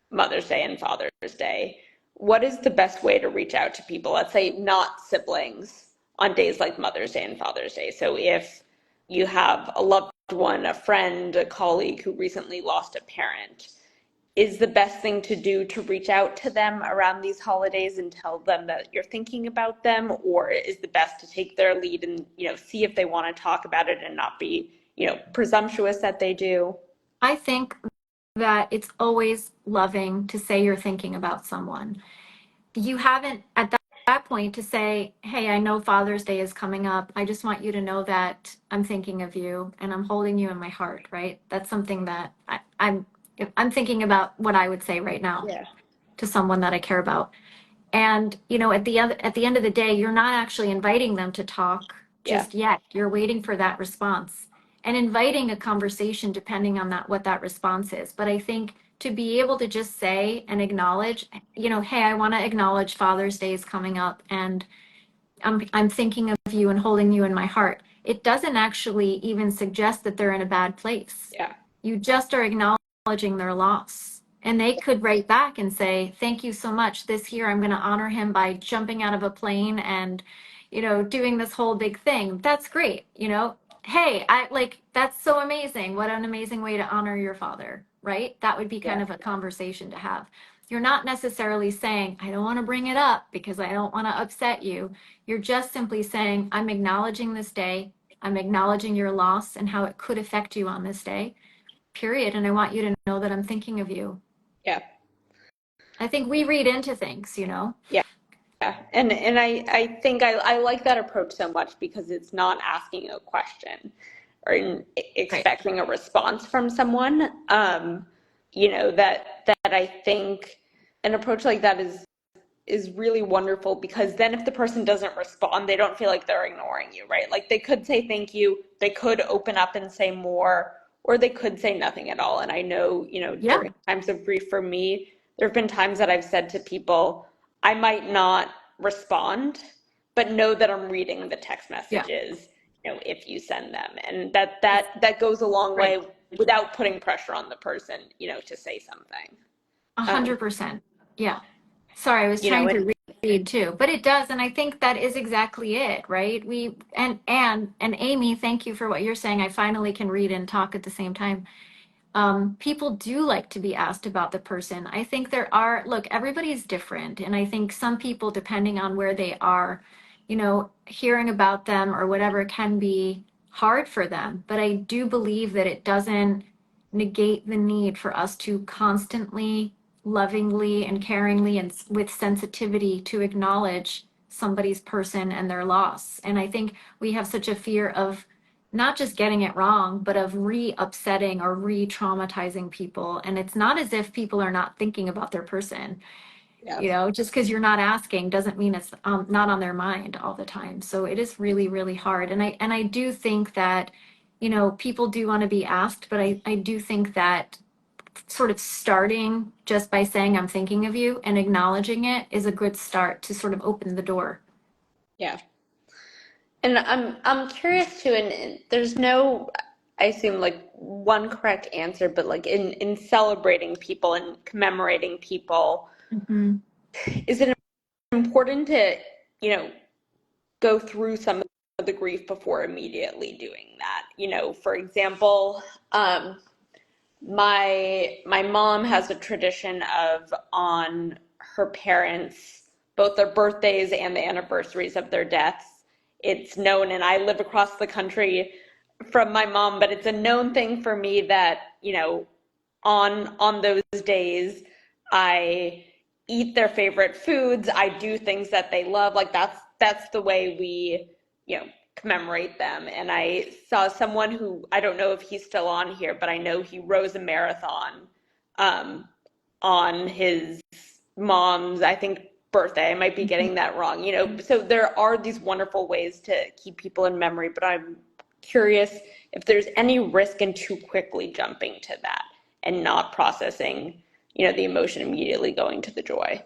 Mother's Day and Father's Day, what is the best way to reach out to people, let's say not siblings, on days like Mother's Day and Father's Day? So if you have a loved one, a friend, a colleague who recently lost a parent, is the best thing to do to reach out to them around these holidays and tell them that you're thinking about them, or is the best to take their lead and, see if they want to talk about it and not be, presumptuous that they do? I think that it's always loving to say you're thinking about someone. You haven't at that point to say, hey, I know Father's Day is coming up. I just want you to know that I'm thinking of you and I'm holding you in my heart, right? That's something that I'm thinking about what I would say right now Yeah. to someone that I care about. And, at the end of the day, you're not actually inviting them to talk Yeah. just yet. You're waiting for that response and inviting a conversation depending on what that response is. But I think to be able to just say and acknowledge, hey, I want to acknowledge Father's Day is coming up and I'm thinking of you and holding you in my heart. It doesn't actually even suggest that they're in a bad place. Yeah. You just are acknowledging their loss. And they could write back and say, thank you so much. This year I'm going to honor him by jumping out of a plane and, doing this whole big thing. That's great. Hey, that's so amazing. What an amazing way to honor your father, right? That would be kind Yeah. of a conversation to have. You're not necessarily saying, I don't want to bring it up because I don't want to upset you. You're just simply saying, I'm acknowledging this day. I'm acknowledging your loss and how it could affect you on this day, period. And I want you to know that I'm thinking of you. Yeah. I think we read into things, Yeah. Yeah. And I think I like that approach so much, because it's not asking a question or Right. expecting a response from someone. That I think an approach like that is really wonderful, because then if the person doesn't respond, they don't feel like they're ignoring you, right? Like, they could say thank you, they could open up and say more, or they could say nothing at all. And I know, Yeah. during times of grief for me, there have been times that I've said to people, I might not respond, but know that I'm reading the text Yeah. messages, if you send them. And that goes a long Right. way, without putting pressure on the person, to say something. Um, 100%. Yeah. Sorry, I was you know, trying and to read too, but it does, and I think that is exactly it, right? And Amy, thank you for what you're saying. I finally can read and talk at the same time. People do like to be asked about the person. I think look, everybody's different. And I think some people, depending on where they are, hearing about them or whatever can be hard for them. But I do believe that it doesn't negate the need for us to constantly, lovingly, and caringly and with sensitivity to acknowledge somebody's person and their loss. And I think we have such a fear of not just getting it wrong, but of re-upsetting or re-traumatizing people. And it's not as if people are not thinking about their person. yeah, Just because you're not asking doesn't mean it's not on their mind all the time. So it is really, really hard. And I do think that, people do want to be asked, but I do think that sort of starting just by saying I'm thinking of you and acknowledging it is a good start to sort of open the door. yeah. And I'm curious too, and there's no, I assume, like one correct answer, but like in celebrating people and commemorating people, Mhm. is it important to, you know, go through some of the grief before immediately doing that? For example, my mom has a tradition of, on her parents, both their birthdays and the anniversaries of their deaths, it's known, and I live across the country from my mom, but it's a known thing for me that, on those days, I eat their favorite foods, I do things that they love. Like that's the way we, commemorate them. And I saw someone who, I don't know if he's still on here, but I know he rose a marathon um, on his mom's, I think, birthday. I might be getting that wrong. So there are these wonderful ways to keep people in memory, but I'm curious if there's any risk in too quickly jumping to that and not processing, the emotion immediately going to the joy.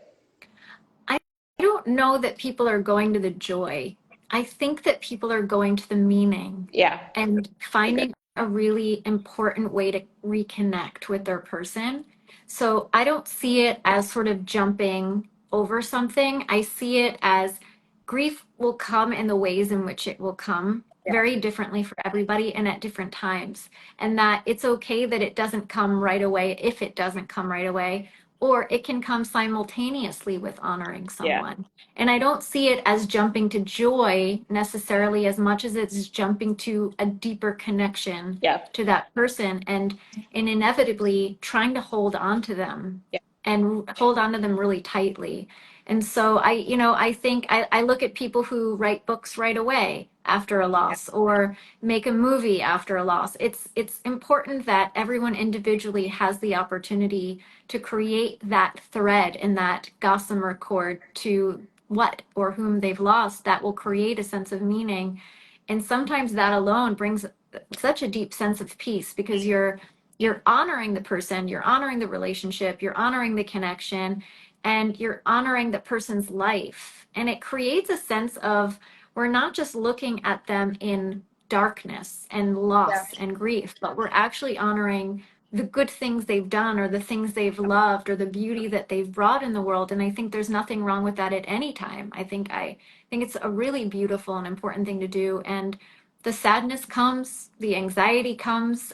I don't know that people are going to the joy. I think that people are going to the meaning Yeah. and Okay. finding a really important way to reconnect with their person. So I don't see it as sort of jumping over something. I see it as grief will come in the ways in which it will come Yeah. very differently for everybody and at different times. And that it's okay that it doesn't come right away if it doesn't come right away, or it can come simultaneously with honoring Yeah. someone. And I don't see it as jumping to joy necessarily as much as it's jumping to a deeper connection Yeah. to that person and inevitably trying to hold on to them Yeah. and hold on to them really tightly. And so I think I look at people who write books right away after a Yeah. loss or make a movie after a loss. It's important that everyone individually has the opportunity to create that thread and that gossamer cord to what or whom they've lost that will create a sense of meaning. And sometimes that alone brings such a deep sense of peace because you're honoring the person, you're honoring the relationship, you're honoring the connection, and you're honoring the person's life. And it creates a sense of we're not just looking at them in darkness and Yeah. loss and grief, but we're actually honoring the good things they've done or the things they've loved or the beauty that they've brought in the world. And I think there's nothing wrong with that at any time. I think it's a really beautiful and important thing to do. And the sadness comes, the anxiety comes.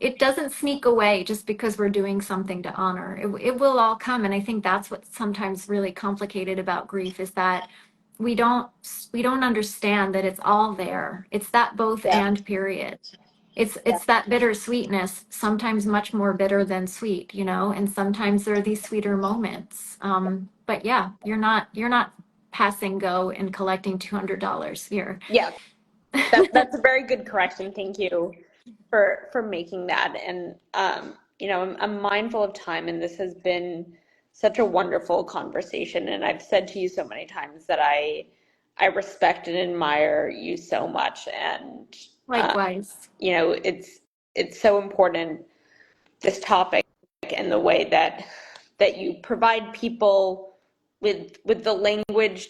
It doesn't sneak away just because we're doing something to honor. It will all come. And I think that's what's sometimes really complicated about grief is that we don't we don't understand that it's all there. It's that both Yeah. and period. it's Yeah. it's that bittersweetness, sometimes much more bitter than sweet, and sometimes there are these sweeter moments. But yeah, you're not passing go and collecting $200 here. Yeah. That's a very good correction. Thank you for making that. And I'm mindful of time, and this has been such a wonderful conversation. And I've said to you so many times that I respect and admire you so much. And Likewise. it's so important, this topic, and the way that you provide people with the language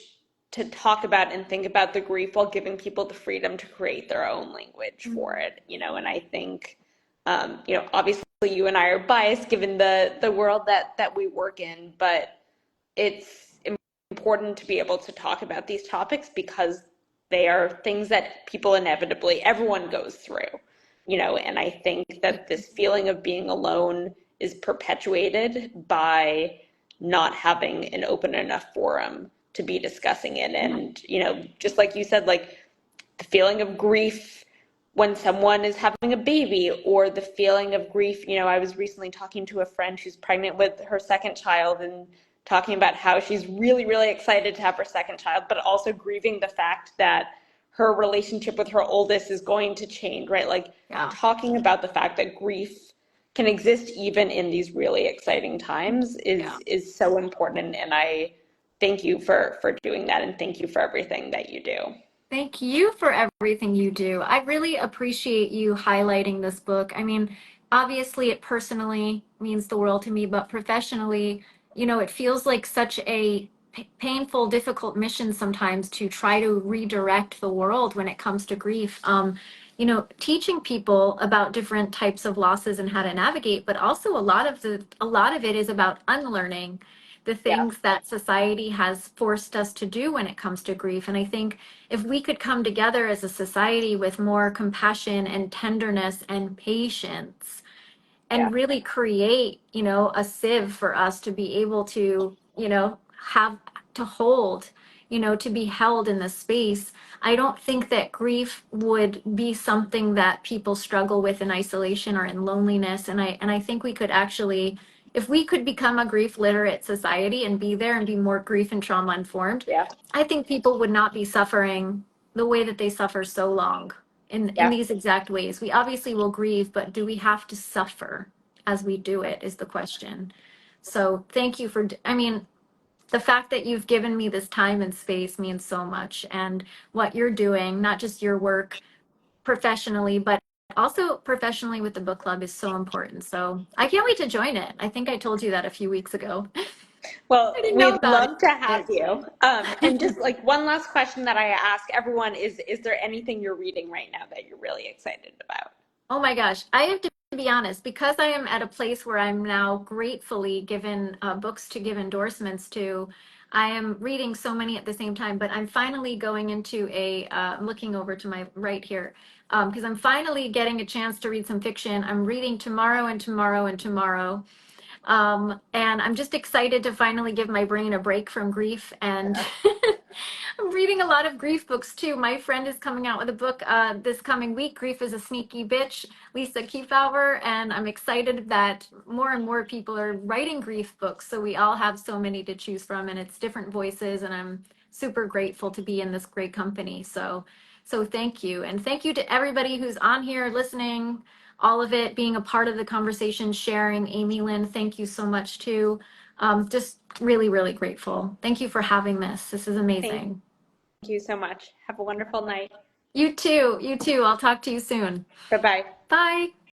to talk about and think about the grief while giving people the freedom to create their own language for it. And I think obviously you and I are biased given the world that we work in, but it's important to be able to talk about these topics because they are things that people inevitably, everyone goes through, and I think that this feeling of being alone is perpetuated by not having an open enough forum to be discussing it. And, just like you said, like the feeling of grief when someone is having a baby, or the feeling of grief. I was recently talking to a friend who's pregnant with her second child and talking about how she's really, really excited to have her second child, but also grieving the fact that her relationship with her oldest is going to change, right? Like Yeah. talking about the fact that grief can exist even in these really exciting times Yeah. is so important. And I thank you for doing that, and thank you for everything that you do. Thank you for everything you do. I really appreciate you highlighting this book. I mean, obviously, it personally means the world to me, but professionally, it feels like such a painful, difficult mission sometimes to try to redirect the world when it comes to grief. Teaching people about different types of losses and how to navigate, but also a lot of it is about unlearning the Yeah, things that society has forced us to do when it comes to grief. And I think if we could come together as a society with more compassion and tenderness and patience yeah, and really create, a sieve for us to be able to, have to hold, to be held in this space. I don't think that grief would be something that people struggle with in isolation or in loneliness. And I think we could actually, if we could become a grief literate society and be there and be more grief and trauma informed, yeah, I think people would not be suffering the way that they suffer so long in yeah. these exact ways. We obviously will grieve, but do we have to suffer as we do it is the question. So thank you for, I mean, the fact that you've given me this time and space means so much. And what you're doing, not just your work professionally, but also professionally with the book club is so important. So I can't wait to join it. I think I told you that a few weeks ago. I Well, didn't know we'd about love to have you. And it. just like one last question that I ask everyone is there anything you're reading right now that you're really excited about? Oh my gosh, I have to be honest, because I am at a place where I'm now gratefully given books to give endorsements to. I am reading so many at the same time, but I'm finally going into I'm looking over to my right here, because I'm finally getting a chance to read some fiction. I'm reading tomorrow and tomorrow and tomorrow. And I'm just excited to finally give my brain a break from grief. And I'm reading a lot of grief books too. My friend is coming out with a book this coming week. Grief is a Sneaky Bitch, Lisa Kefauver. And I'm excited that more and more people are writing grief books. So we all have so many to choose from, and it's different voices. And I'm super grateful to be in this great company. So thank you. And thank you to everybody who's on here listening, all of it, being a part of the conversation, sharing. Amy Lynn, thank you so much too. Just really, really grateful. Thank you for having this. This is Thank amazing. you so much. Have a wonderful night. You too. You too. I'll talk to you soon. Bye bye. Bye.